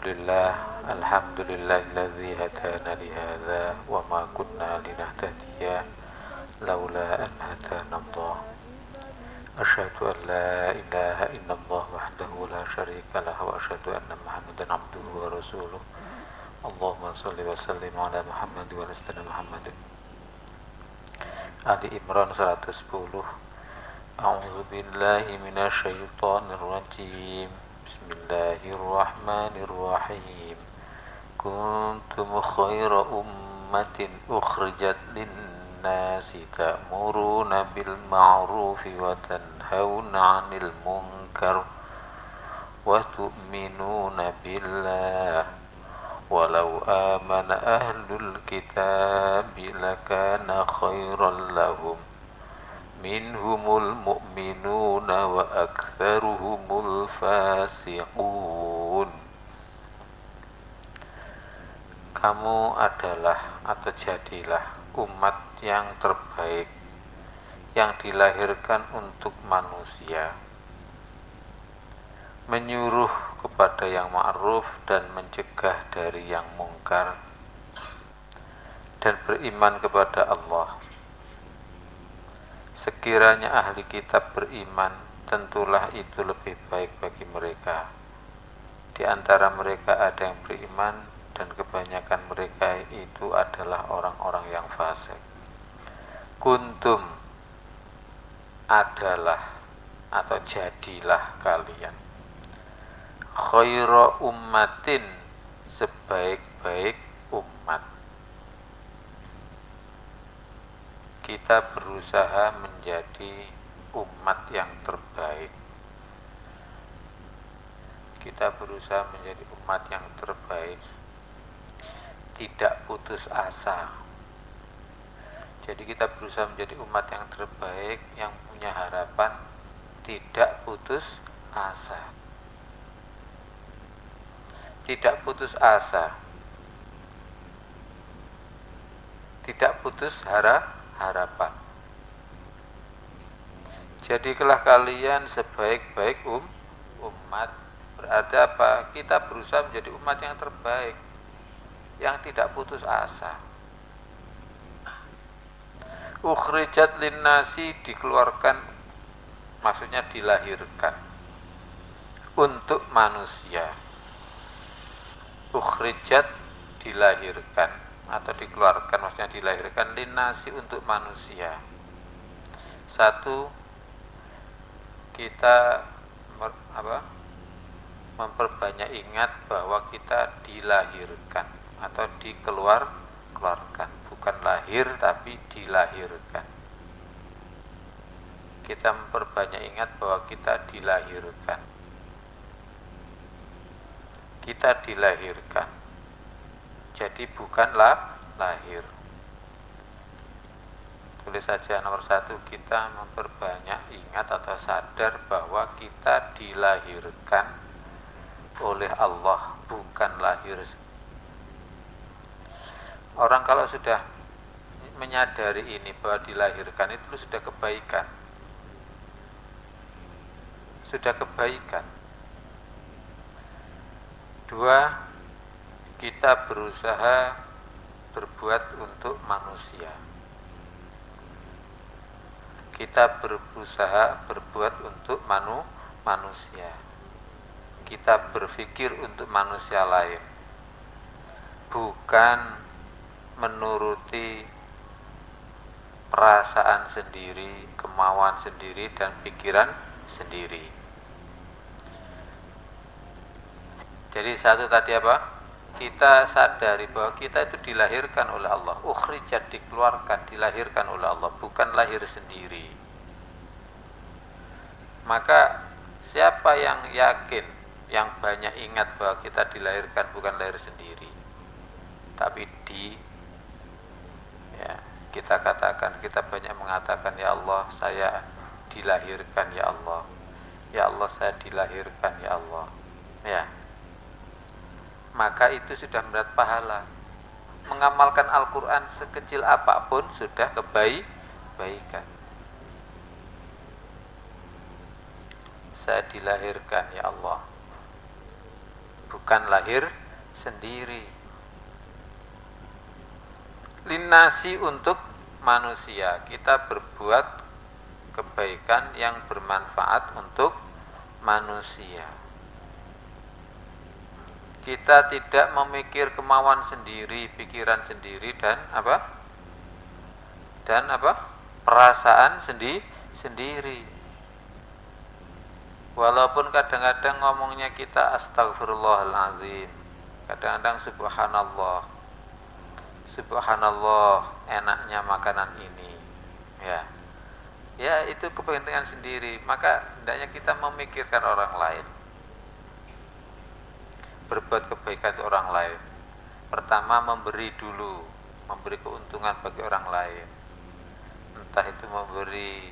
Alhamdulillahilladzi hadana lihadza wa ma kunna linahtadiya laula an hadana Allah. Asyhadu an la ilaha illallah wahdahu la syarika lah wa asyhadu anna Muhammadan abduhu wa rasuluh. Allahumma shalli wa sallim ala Muhammad wa ala Muhammad. Ali Imran 110. A'udzu billahi minasy syaithanir rajim. Bismillahirrahmanirrahim. Kuntum khaira ummatin ukhrijat lin-nasi ta'muruna bil ma'rufi wa tanhauna 'anil munkar wa tu'minuna billah. Walau amana ahlul kitabi lakana khairan lahum minhumul mu'minuna wa aktsaruhumul fasiqun. Kamu adalah atau jadilah umat yang terbaik yang dilahirkan untuk manusia, menyuruh kepada yang ma'ruf dan mencegah dari yang mungkar, dan beriman kepada Allah. Sekiranya ahli kitab beriman, tentulah itu lebih baik bagi mereka. Di antara mereka ada yang beriman, dan kebanyakan mereka itu adalah orang-orang yang fasik. Kuntum adalah atau jadilah kalian khaira ummatin, sebaik-baik umat. Kita berusaha menjadi umat yang terbaik. Kita berusaha menjadi umat yang terbaik, tidak putus asa. Jadi kita berusaha menjadi umat yang terbaik, yang punya harapan, tidak putus asa. Tidak putus asa, tidak putus harapan. Jadilah kalian sebaik-baik umat. Berarti apa? Kita berusaha menjadi umat yang terbaik, yang tidak putus asa. Ukhrijat linnasi, dikeluarkan, maksudnya dilahirkan untuk manusia. Ukhrijat, dilahirkan atau dikeluarkan, maksudnya dilahirkan, linnasi, untuk manusia. Satu, kita memperbanyak ingat bahwa kita dilahirkan atau dikeluarkan, bukan lahir tapi dilahirkan. Kita memperbanyak ingat bahwa kita dilahirkan. Kita dilahirkan, jadi bukanlah lahir. Tulis saja nomor 1, kita memperbanyak ingat atau sadar bahwa kita dilahirkan oleh Allah, bukan lahir. Orang kalau sudah menyadari ini, bahwa dilahirkan itu sudah kebaikan. Sudah kebaikan. 2, kita berusaha berbuat untuk manusia. Kita berusaha berbuat untuk manusia. Kita berpikir untuk manusia lain, bukan menuruti perasaan sendiri, kemauan sendiri, dan pikiran sendiri. Jadi satu tadi apa? Kita sadari bahwa kita itu dilahirkan oleh Allah. Ukhrijat, dikeluarkan, dilahirkan oleh Allah, bukan lahir sendiri. Maka siapa yang yakin, yang banyak ingat bahwa kita dilahirkan bukan lahir sendiri, tapi kita katakan, kita banyak mengatakan, ya Allah, saya dilahirkan, ya Allah. Ya Allah, saya dilahirkan, ya Allah. Ya. Maka itu sudah mendapat pahala. Mengamalkan Al-Quran sekecil apapun sudah kebaikan. Saya dilahirkan, ya Allah. bukan lahir sendiri. Linnasi untuk manusia, kita berbuat kebaikan yang bermanfaat untuk manusia. Kita tidak memikir kemauan sendiri, pikiran sendiri dan perasaan sendiri. Walaupun kadang-kadang ngomongnya kita astagfirullahaladzim, kadang-kadang subhanallah, enaknya makanan ini, ya itu kepentingan sendiri. Maka hendaknya kita memikirkan orang lain, berbuat kebaikan untuk orang lain. Pertama, memberi dulu, memberi keuntungan bagi orang lain, entah itu memberi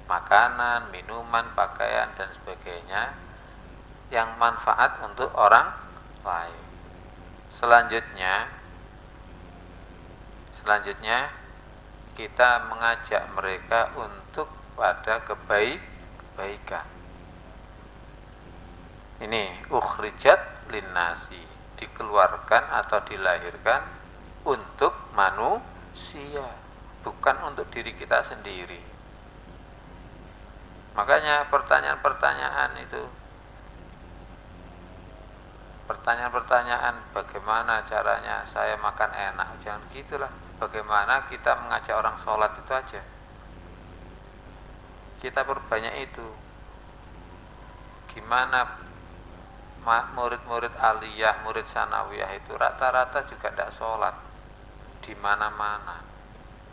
makanan, minuman, pakaian dan sebagainya yang manfaat untuk orang lain. Selanjutnya kita mengajak mereka untuk pada kebaikan. Ini ukhrijat linnasi, dikeluarkan atau dilahirkan untuk manusia, bukan untuk diri kita sendiri. Makanya pertanyaan bagaimana caranya saya makan enak, jangan gitulah. Bagaimana kita mengajak orang sholat, itu aja kita perbanyak itu. Gimana murid-murid aliyah, murid sanawiyah itu rata-rata juga tidak sholat di mana-mana,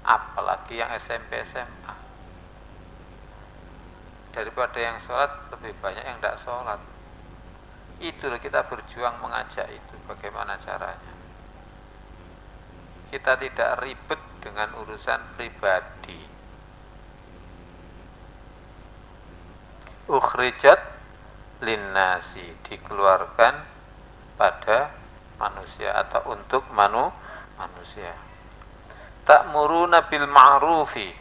apalagi yang SMP SMA. Daripada yang sholat, lebih banyak yang tidak sholat. Itulah kita berjuang mengajak itu. Bagaimana caranya? Kita tidak ribet dengan urusan pribadi. Ukhrijat linnasi, dikeluarkan pada manusia atau untuk manusia. Ta'muruna bil ma'rufi,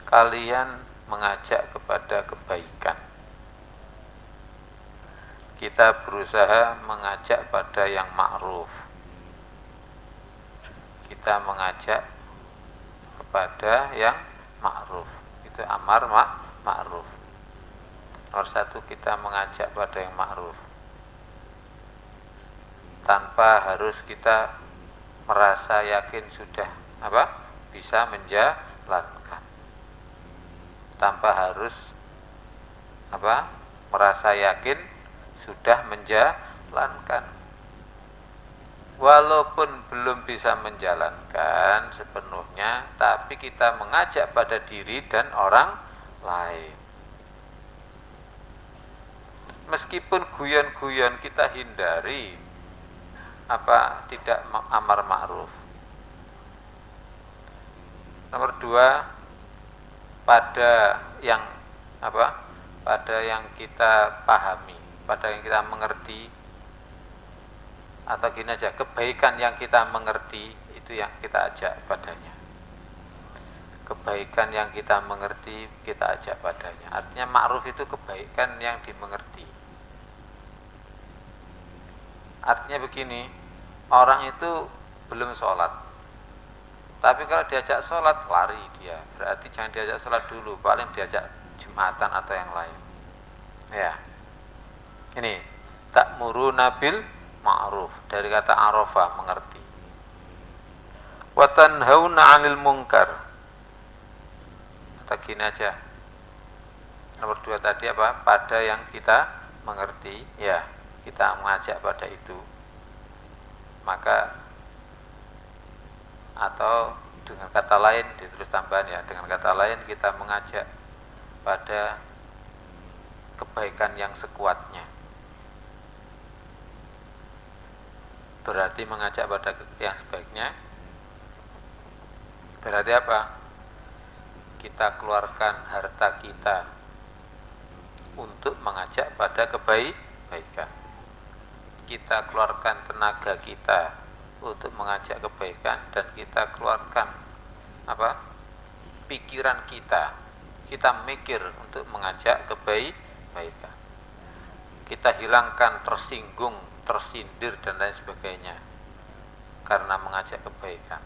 kalian mengajak kepada kebaikan. Kita berusaha mengajak pada yang ma'ruf. Kita mengajak kepada yang ma'ruf. Itu amar ma'ruf. Nomor satu, kita mengajak pada yang ma'ruf. Tanpa harus kita merasa yakin sudah bisa menjalankan. Tanpa harus merasa yakin sudah menjalankan. Walaupun belum bisa menjalankan sepenuhnya, tapi kita mengajak pada diri dan orang lain. Meskipun guyon-guyon kita hindari tidak amar ma'ruf. Nomor dua, pada yang kita pahami, pada yang kita mengerti, atau gini aja, kebaikan yang kita mengerti itu yang kita ajak padanya. Kebaikan yang kita mengerti kita ajak padanya. Artinya ma'ruf itu kebaikan yang dimengerti. Artinya begini, orang itu belum sholat, tapi kalau diajak sholat lari dia, berarti jangan diajak sholat dulu, paling diajak Jumatan atau yang lain. Ya, ini ta'muruna bil ma'ruf, dari kata arafa, mengerti. Wa tanhauna 'anil munkar. Atau gini aja. Nomor dua tadi pada yang kita mengerti, ya, kita mengajak pada itu. Maka atau dengan kata lain, ditulis tambahan ya, dengan kata lain kita mengajak pada kebaikan yang sekuatnya. Berarti mengajak pada yang sebaiknya, berarti kita keluarkan harta kita untuk mengajak pada kebaikan. Kita keluarkan tenaga kita untuk mengajak kebaikan, dan kita keluarkan pikiran kita mikir untuk mengajak kebaikan. kita hilangkan tersinggung, tersindir dan lain sebagainya karena mengajak kebaikan.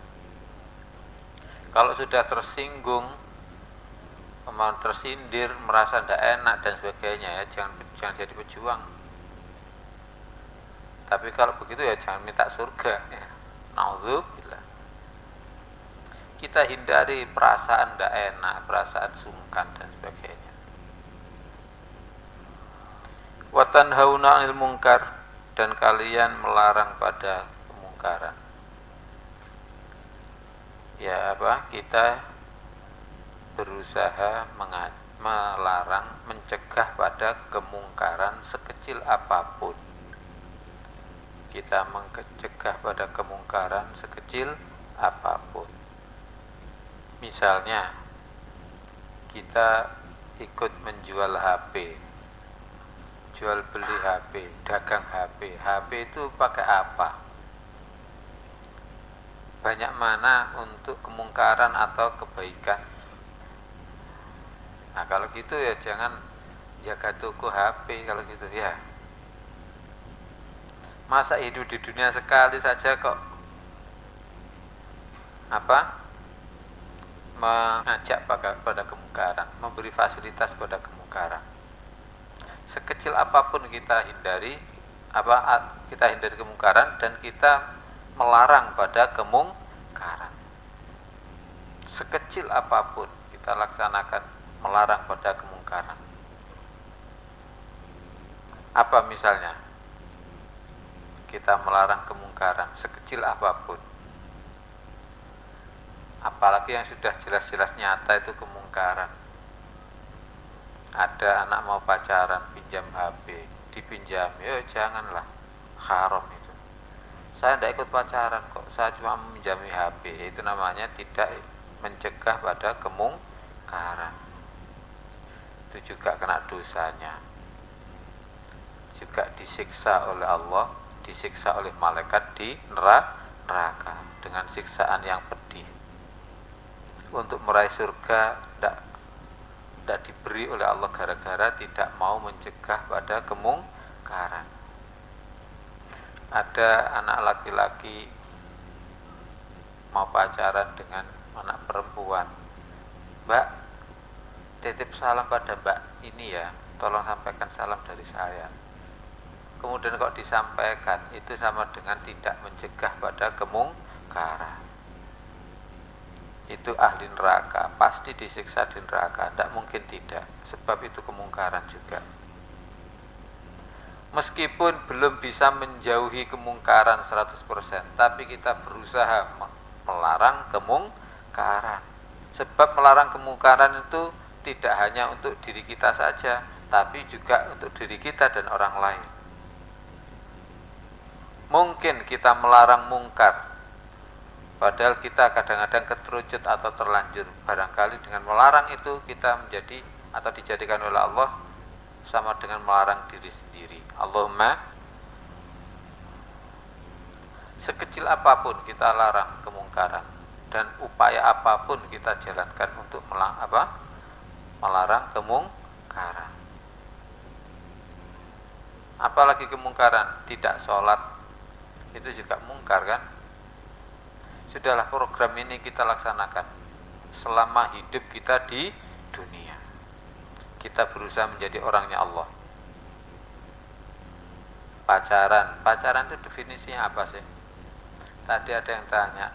Kalau sudah tersinggung, tersindir, merasa tidak enak dan sebagainya, ya jangan jadi pejuang. Tapi kalau begitu ya jangan minta surga, ya. Naudzubillah. Kita hindari perasaan tidak enak, perasaan sungkan dan sebagainya. Wa tanhauna 'anil munkar, dan kalian melarang pada kemungkaran. Ya kita berusaha melarang, mencegah pada kemungkaran sekecil apapun. Kita mencegah pada kemungkaran sekecil apapun. Misalnya kita ikut menjual HP, jual beli HP, dagang HP. HP itu pakai apa? Banyak mana untuk kemungkaran atau kebaikan? Nah kalau gitu ya jangan jaga toko HP kalau gitu ya. Masa hidup di dunia sekali saja kok mengajak pada kemungkaran, memberi fasilitas pada kemungkaran. Sekecil apapun kita hindari kemungkaran dan kita melarang pada kemungkaran. Sekecil apapun kita laksanakan melarang pada kemungkaran. Apa misalnya? Kita melarang kemungkaran sekecil apapun. Apalagi yang sudah jelas-jelas nyata itu kemungkaran. Ada anak mau pacaran, pinjam HP, dipinjam, ya janganlah, haram itu. Saya tidak ikut pacaran kok, saya cuma meminjami HP. Itu namanya tidak mencegah pada kemungkaran. Itu juga kena dosanya, juga disiksa oleh Allah, disiksa oleh malaikat di neraka dengan siksaan yang pedih. Untuk meraih surga tidak diberi oleh Allah gara-gara tidak mau mencegah pada kemungkaran. Ada anak laki-laki mau pacaran dengan anak perempuan. Mbak, titip salam pada mbak ini ya, tolong sampaikan salam dari saya. Kemudian kok disampaikan, itu sama dengan tidak mencegah pada kemungkaran. Itu ahli neraka, pasti disiksa di neraka, tidak mungkin tidak, sebab itu kemungkaran juga. Meskipun belum bisa menjauhi kemungkaran 100%, tapi kita berusaha melarang kemungkaran. Sebab melarang kemungkaran itu tidak hanya untuk diri kita saja, tapi juga untuk diri kita dan orang lain. Mungkin kita melarang mungkar, padahal kita kadang-kadang keterucut atau terlanjur. Barangkali dengan melarang itu kita menjadi atau dijadikan oleh Allah sama dengan melarang diri sendiri. Allahumma, sekecil apapun kita larang kemungkaran, dan upaya apapun kita jalankan untuk melarang kemungkaran. Apalagi kemungkaran, tidak sholat, itu juga mungkar kan? Sudahlah, program ini kita laksanakan selama hidup kita di dunia. Kita berusaha menjadi orangnya Allah. Pacaran itu definisinya apa sih? Tadi ada yang tanya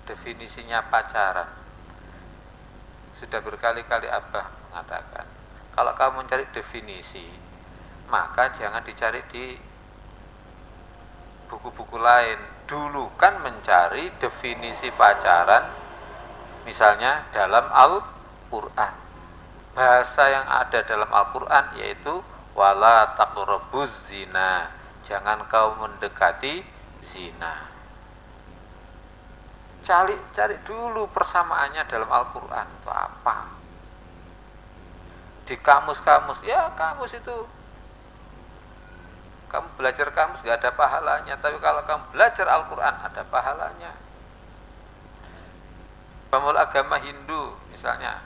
definisinya pacaran. Sudah berkali-kali Abah mengatakan, kalau kamu mencari definisi, maka jangan dicari di buku-buku lain. Dulu kan mencari definisi pacaran misalnya dalam Al-Quran. Bahasa yang ada dalam Al-Quran yaitu wala taqrabuz zina, jangan kau mendekati zina. Cari dulu persamaannya dalam Al-Quran itu apa. Di kamus-kamus, ya kamus itu kamu belajar kamus gak ada pahalanya, tapi kalau kamu belajar Al-Quran ada pahalanya. Pemula agama Hindu misalnya,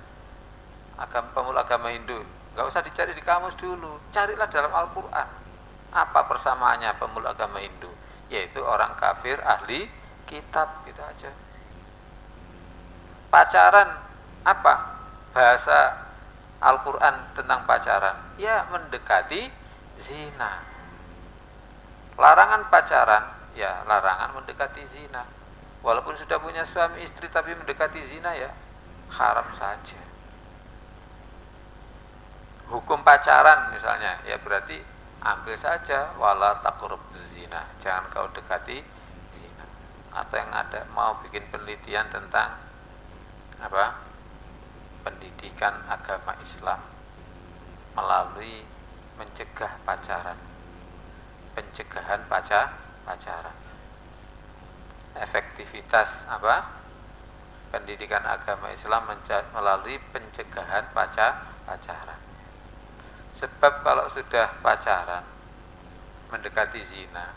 pemula agama Hindu gak usah dicari di kamus dulu, carilah dalam Al-Quran. Apa persamaannya pemeluk agama Hindu? Yaitu orang kafir ahli kitab, gitu aja. Pacaran apa? Bahasa Al-Quran tentang pacaran, ya mendekati zina. Larangan pacaran, ya larangan mendekati zina. Walaupun sudah punya suami istri tapi mendekati zina, ya haram saja. Hukum pacaran misalnya, ya berarti ambil saja wala taqrabuz zina, jangan kau dekati zina. Atau yang ada mau bikin penelitian tentang apa? Pendidikan agama Islam melalui mencegah pacaran, pencegahan pacaran. Efektivitas apa? Pendidikan agama Islam melalui pencegahan pacaran. Sebab kalau sudah pacaran mendekati zina,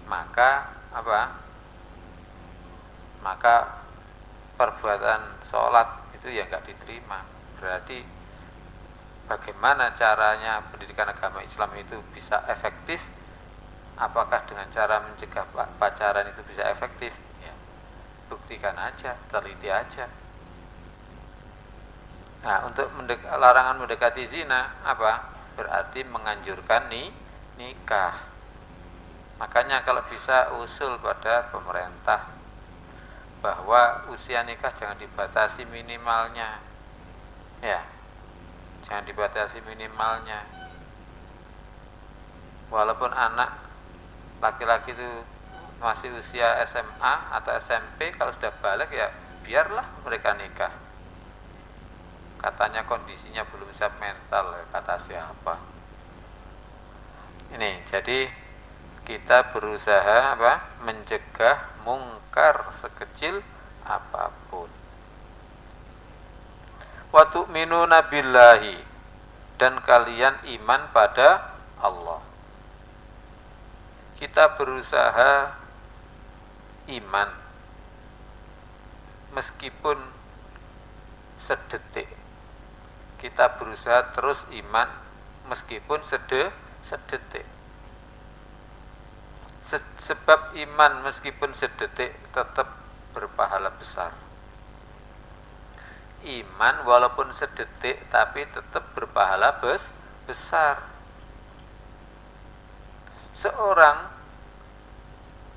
maka apa? Maka perbuatan sholat itu ya nggak diterima. Berarti bagaimana caranya pendidikan agama Islam itu bisa efektif? Apakah dengan cara mencegah pacaran itu bisa efektif? Ya, buktikan aja, teliti aja. Nah, untuk larangan mendekati zina apa? Berarti menganjurkan nikah. Makanya kalau bisa usul pada pemerintah bahwa usia nikah jangan dibatasi minimalnya. Ya. Jangan dibatasi minimalnya. Walaupun anak laki-laki itu masih usia SMA atau SMP, kalau sudah balik ya biarlah mereka nikah. Katanya kondisinya belum siap mental, kata siapa? Ini jadi kita berusaha apa? Mencegah mungkar sekecil apapun. Wa tu'minuna billahi, dan kalian iman pada Allah. Kita berusaha iman meskipun sedetik. Kita berusaha terus iman meskipun sedetik. Sebab iman meskipun sedetik tetap berpahala besar. Iman walaupun sedetik tapi tetap berpahala besar. Seorang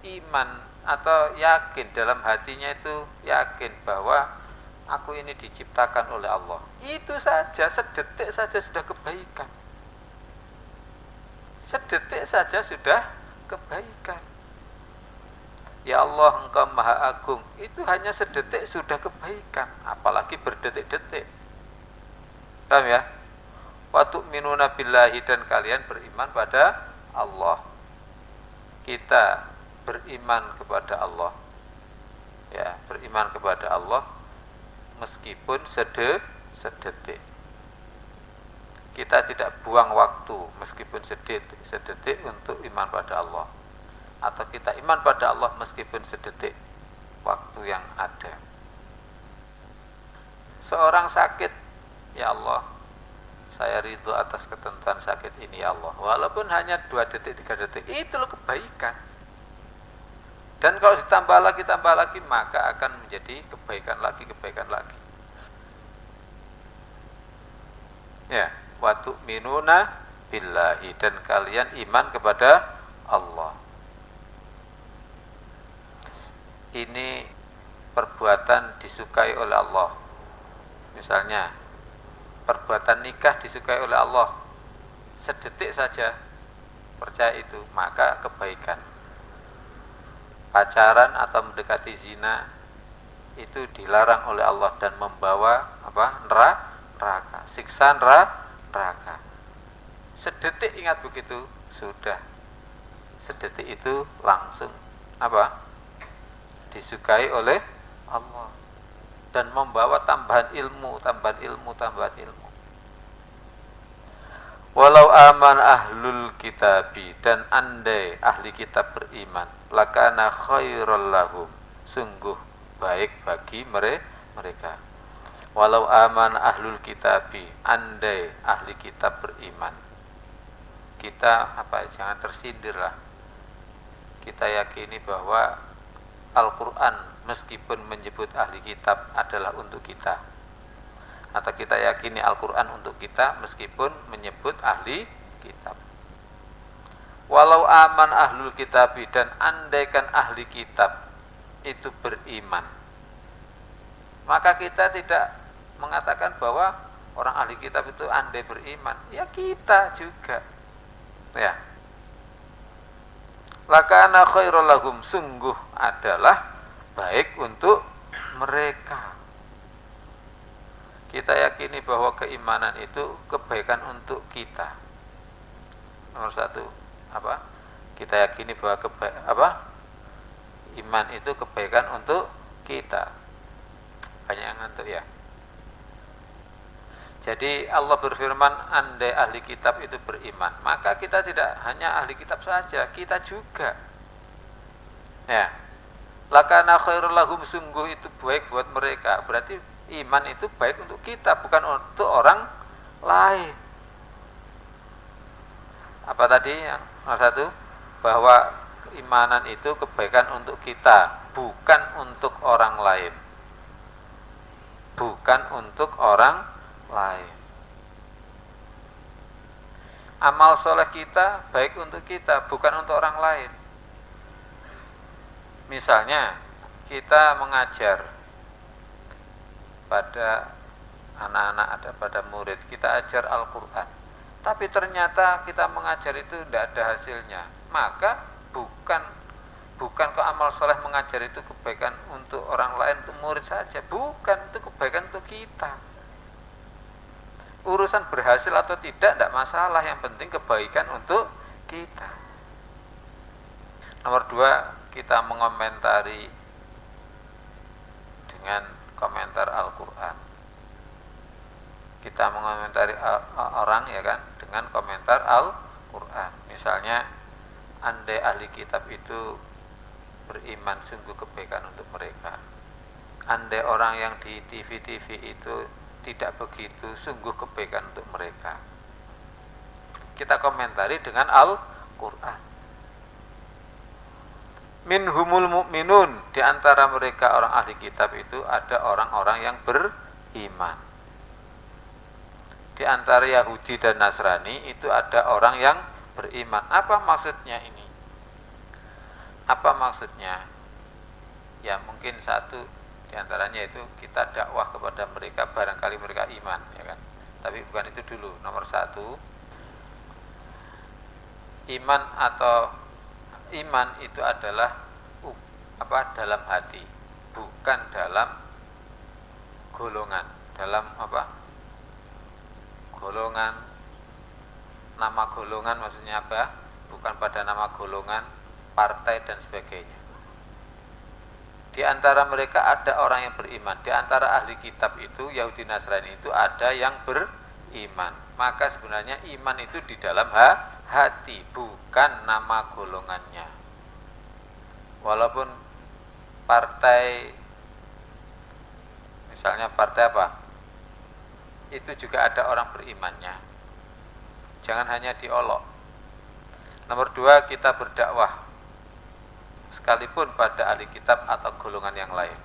iman atau yakin dalam hatinya itu yakin bahwa aku ini diciptakan oleh Allah. Itu saja, sedetik saja sudah kebaikan. Sedetik saja sudah kebaikan. Ya Allah, Engkau Maha Agung. Itu hanya sedetik sudah kebaikan, apalagi berdetik-detik. Paham ya? Wa tu'minuna billahi, dan kalian beriman pada Allah. Kita beriman kepada Allah. Ya, beriman kepada Allah meskipun sedetik. Kita tidak buang waktu meskipun sedetik untuk iman pada Allah. Atau kita iman pada Allah meskipun sedetik waktu yang ada. Seorang sakit, ya Allah, saya ridho atas ketentuan sakit ini ya Allah. Walaupun hanya 2 detik, 3 detik, itu loh kebaikan. Dan kalau ditambah lagi, maka akan menjadi kebaikan lagi. Ya, wa tu'minuna billahi, dan kalian iman kepada Allah. Ini perbuatan disukai oleh Allah. Misalnya, perbuatan nikah disukai oleh Allah. Sedetik saja percaya itu, maka kebaikan. Pacaran atau mendekati zina itu dilarang oleh Allah dan membawa apa? Neraka, siksa neraka. Sedetik ingat begitu, sudah. Sedetik itu langsung apa? Disukai oleh Allah dan membawa tambahan ilmu. Walau aman ahlul kitabi, dan andai ahli kitab beriman, lakana khairul lahum, sungguh baik bagi mereka. Walau aman ahlul kitabi, andai ahli kitab beriman. kita jangan tersindir lah. Kita yakini bahwa Al-Quran meskipun menyebut ahli kitab adalah untuk kita, atau kita yakini Al-Quran untuk kita meskipun menyebut ahli kitab. Walau aman ahlul kitab, dan andaikan ahli kitab itu beriman, maka kita tidak mengatakan bahwa orang ahli kitab itu andai beriman, ya kita juga. Ya. Lakana khairul lahum, sungguh adalah baik untuk mereka. Kita yakini bahwa keimanan itu kebaikan untuk kita. Nomor satu, kita yakini bahwa iman itu kebaikan untuk kita. Banyak yang ngantuk ya. Jadi Allah berfirman, andai ahli kitab itu beriman, maka kita tidak hanya ahli kitab saja, kita juga. Ya. Lakana khairul lahum, sungguh itu baik buat mereka. Berarti iman itu baik untuk kita, bukan untuk orang lain. Apa tadi yang nomor satu? Bahwa keimanan itu kebaikan untuk kita, bukan untuk orang lain. Bukan untuk orang lain. Amal soleh kita baik untuk kita, bukan untuk orang lain. Misalnya kita mengajar pada anak-anak, pada murid, kita ajar Al-Quran, tapi ternyata kita mengajar itu tidak ada hasilnya, maka bukan kok amal soleh mengajar itu kebaikan untuk orang lain, untuk murid saja, bukan, itu kebaikan untuk kita. Urusan berhasil atau tidak masalah, yang penting kebaikan untuk kita. Nomor dua, kita mengomentari dengan komentar Al-Quran. Kita mengomentari orang, ya kan, dengan komentar Al-Quran. Misalnya, andai ahli kitab itu beriman, sungguh kebaikan untuk mereka. Andai orang yang di TV-TV itu tidak begitu, sungguh kebaikan untuk mereka. Kita komentari dengan Al-Quran. Minhumul mu'minun, di antara mereka orang ahli kitab itu ada orang-orang yang beriman. Di antara Yahudi dan Nasrani itu ada orang yang beriman. Apa maksudnya ini? Apa maksudnya? Ya mungkin satu di antaranya itu kita dakwah kepada mereka, barangkali mereka iman, ya kan? Tapi bukan itu dulu. Nomor satu, iman itu adalah dalam hati, bukan dalam golongan. Dalam golongan, nama golongan maksudnya apa? Bukan pada nama golongan, partai dan sebagainya. Di antara mereka ada orang yang beriman. Di antara ahli kitab itu, Yahudi Nasrani itu ada yang beriman. Maka sebenarnya iman itu di dalam hati, bukan nama golongannya. Walaupun partai, misalnya partai apa, itu juga ada orang berimannya. Jangan hanya diolok. Nomor dua, kita berdakwah sekalipun pada ahli kitab atau golongan yang lain.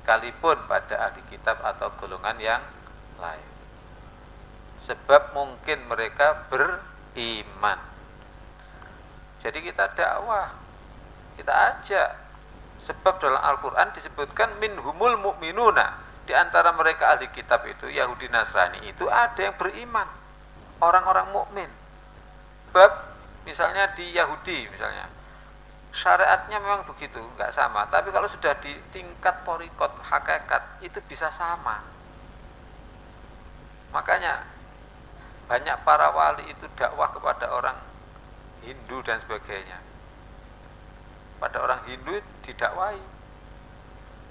Sekalipun pada ahli kitab atau golongan yang lain. Sebab mungkin mereka beriman. Jadi kita dakwah, kita ajak. Sebab dalam Al-Quran disebutkan minhumul mu'minuna. Di antara mereka ahli kitab itu, Yahudi Nasrani itu ada yang beriman, orang-orang mukmin. Sebab misalnya di Yahudi misalnya, syariatnya memang begitu, nggak sama. Tapi kalau sudah di tingkat thariqat, hakikat, itu bisa sama. Makanya banyak para wali itu dakwah kepada orang Hindu dan sebagainya. Pada orang Hindu didakwai,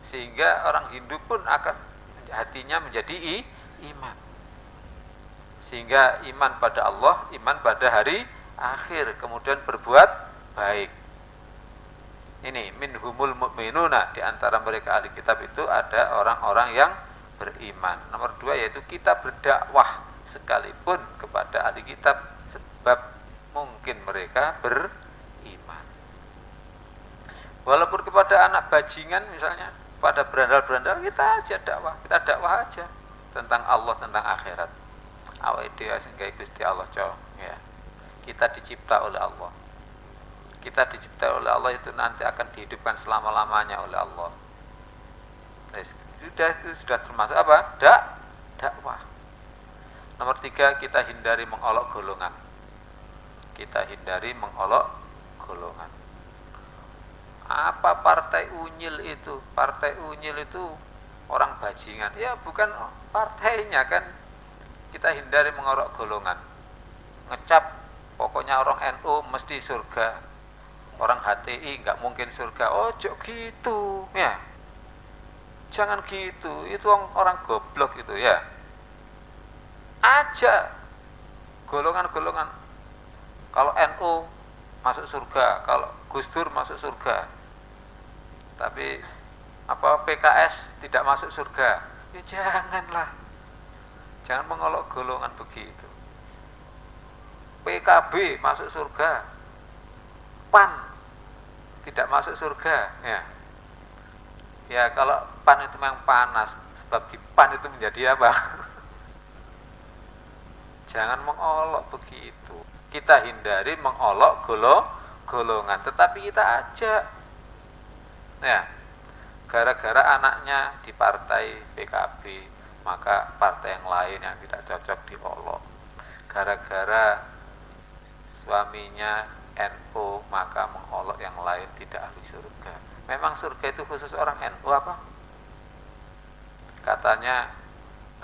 sehingga orang Hindu pun akan hatinya menjadi iman. Sehingga iman pada Allah, iman pada hari akhir, kemudian berbuat baik. Ini minhumul mu'minuna, di antara mereka ahli kitab itu ada orang-orang yang beriman. Nomor dua yaitu kita berdakwah sekalipun kepada ahli kitab sebab mungkin mereka beriman. Walaupun kepada anak bajingan misalnya, pada berandal-berandal, kita aja dakwah, kita dakwah aja tentang Allah, tentang akhirat. Awake dhewe sehingga Gusti Allah ya. Kita dicipta oleh Allah. Kita dicipta oleh Allah itu nanti akan dihidupkan selama-lamanya oleh Allah. Itu sudah termasuk apa? Dakwah. Nomor 3, kita hindari mengolok golongan. Kita hindari mengolok golongan. Apa partai unyil itu? Partai unyil itu orang bajingan. Ya bukan partainya kan. Kita hindari mengolok golongan. Ngecap pokoknya orang NU mesti surga. Orang HTI enggak mungkin surga. Oh, gitu ya. Jangan gitu. Itu orang goblok itu ya. Aja golongan-golongan. Kalau NU masuk surga, kalau Gus Dur masuk surga. Tapi PKS tidak masuk surga. Ya janganlah. Jangan mengolok golongan begitu. PKB masuk surga. PAN tidak masuk surga, ya. Ya kalau PAN itu memang panas, sebab di PAN itu menjadi apa? Jangan mengolok begitu. Kita hindari mengolok golongan, tetapi kita ajak. Ya, gara-gara anaknya di partai PKB, maka partai yang lain yang tidak cocok diolok. Gara-gara suaminya NU, maka mengolok yang lain tidak ahli surga. Memang surga itu khusus orang NU apa? Katanya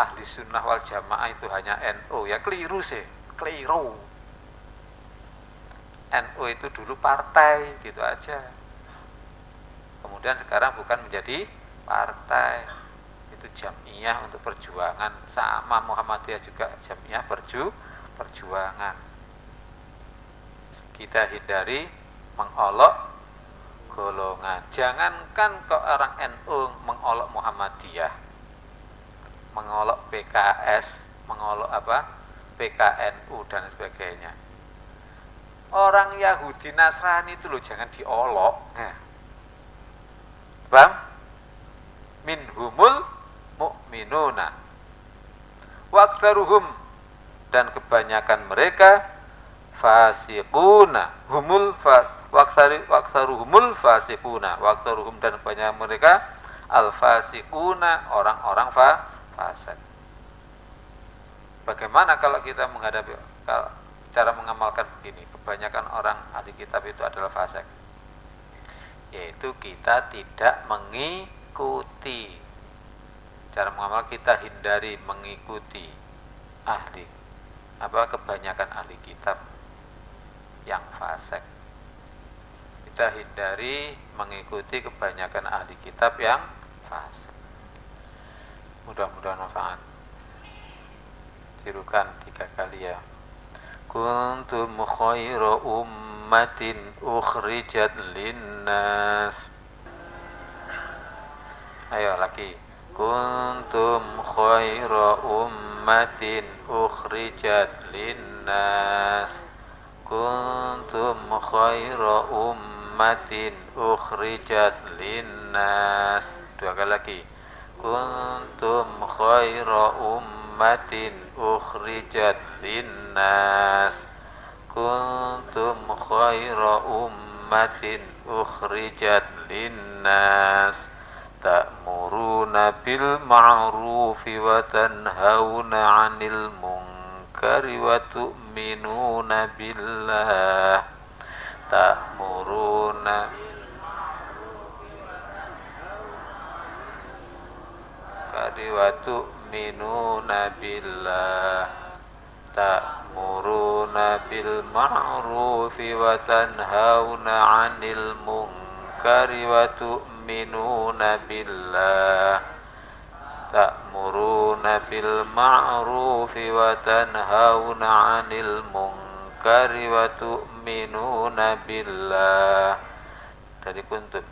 ahli sunnah wal jamaah itu hanya NU. Ya keliru sih, keliru. NU itu dulu partai, gitu aja. Kemudian sekarang bukan menjadi partai. Itu jamiah untuk perjuangan. Sama Muhammadiyah juga jamiah perjuangan. Kita hindari mengolok golongan. Jangankan kok orang NU mengolok Muhammadiyah, mengolok PKS, mengolok PKNU dan sebagainya. Orang Yahudi Nasrani itu loh jangan diolok. Paham? Minhumul mu'minuna waqtaruhum, dan kebanyakan mereka fasiquna humul waqtaruhumul fasiquna, waqtaruhum, dan kebanyakan mereka al fasiquna, orang-orang fasik. Bagaimana kalau kita menghadapi cara mengamalkan begini? Kebanyakan orang ahli kitab itu adalah fasik. Yaitu kita tidak mengikuti. Cara mengamal kita hindari mengikuti kebanyakan ahli kitab yang fasik. Kita hindari mengikuti kebanyakan ahli kitab yang fasik. Mudah-mudahan manfaat. Tirukan 3 kali ya. Kuntum khaira ummatin ukhrijat linnas. Ayo lagi. Kuntum khaira ummatin ukhrijat linnas. Kuntum khaira ummatin ukhrijat linnas. 2 kali lagi. Kuntum khaira ummatin ukhrijat linnas. Kuntum khaira ummatin ukhrijat linnas. Ta'muruna bil ma'rufi wa tanhauna 'anil munkari wa tu'minuna billah. Ta'muruna wa tu'minuna billah. Ta'muruna bil ma'rufi wa tanhauna 'anil munkari wa tu'minuna billah. Ta'muruna bil ma'rufi wa tanhauna 'anil munkari wa tu'minuna billah. Dari kuntum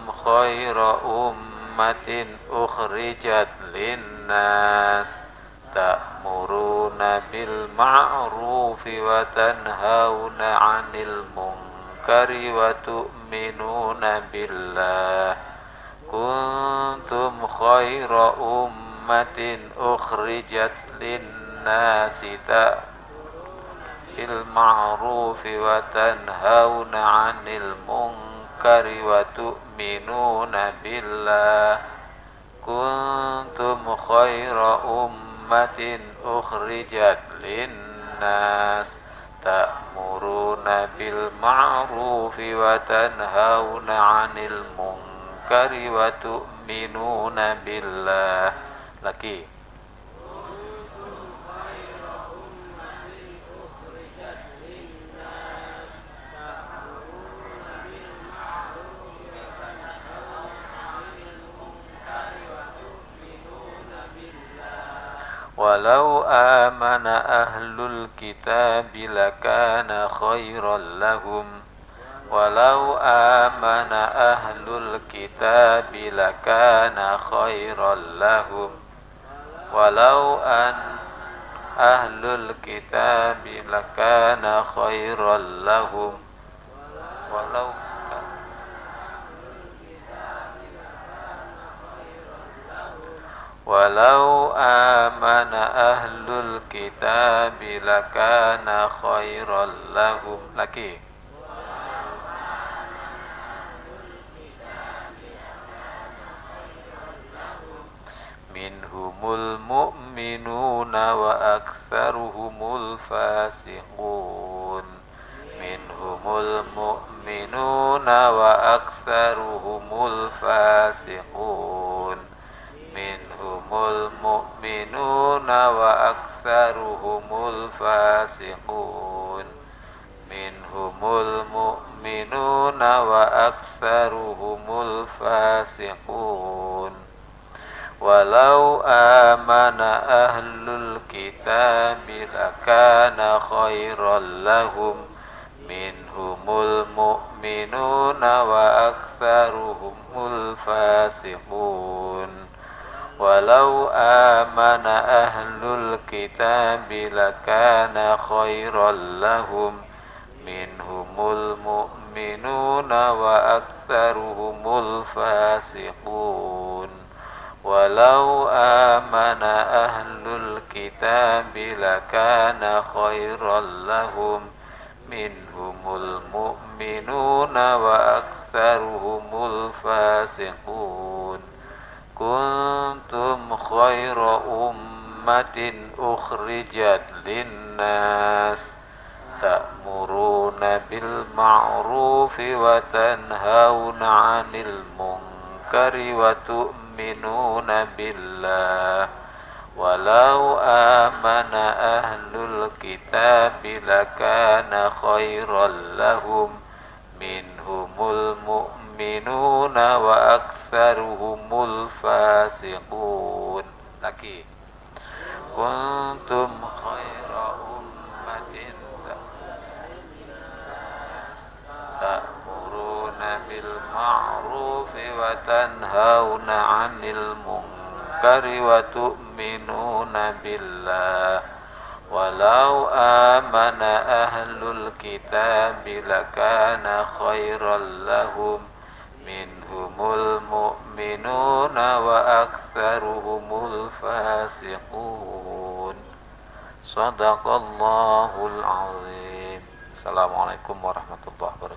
khaira ummatin ukhrijat linnas ta'muruna تأمرون بالمعروف وتنهون عن المنكر وتؤمنون بالله كنتم خير أمة أخرجت للناس بالمعروف وتنهون عن المنكر وتؤمنون بالله كنتم خير أمة أخرجت للناس تأمرون بالمعروف وتنهون عن المنكر وتؤمنون بالله lagi ولو آمن أهل الكتاب لكان خيرا لهم ولو آمن أهل الكتاب لكان خيرا لهم ولو أن أهل الكتاب لكان خيرا لهم ولو آمن أهل الكتاب لكان خيرا لهم lagi منهم المؤمنون وأكثرهم الفاسقون منهم المؤمنون وأكثرهم الفاسقون منهم المؤمنون وأكثرهم الفاسقون منهم المؤمنون وأكثرهم الفاسقون ولو آمن أهل الكتاب لكان خيرا لهم منهم المؤمنون وأكثرهم الفاسقون ولو آمن أهل الكتاب لكان خيرا لهم منهم المؤمنون وأكثرهم الفاسقون ولو آمن أهل الكتاب لكان خيرا لهم منهم المؤمنون وأكثرهم الفاسقون كنتم خير أمة أخرجت للناس تأمرون بالمعروف وتنهون عن المنكر وتؤمنون بالله ولو آمن أهل الكتاب لكان خيرا لهم منهم المؤمنون وأكثرهم الفاسقون lagi kuntum khaira ummatin ta'muruna bil ma'ruf wa tanhauna 'anil munkari wa tu'minuna billah walau amana ahlul kitabi lakana khairan lahum minhumul mu'minuna wa aktsaruhumul fasiqun. Shadaqallahul azim. Assalamualaikum warahmatullahi wabarakatuh.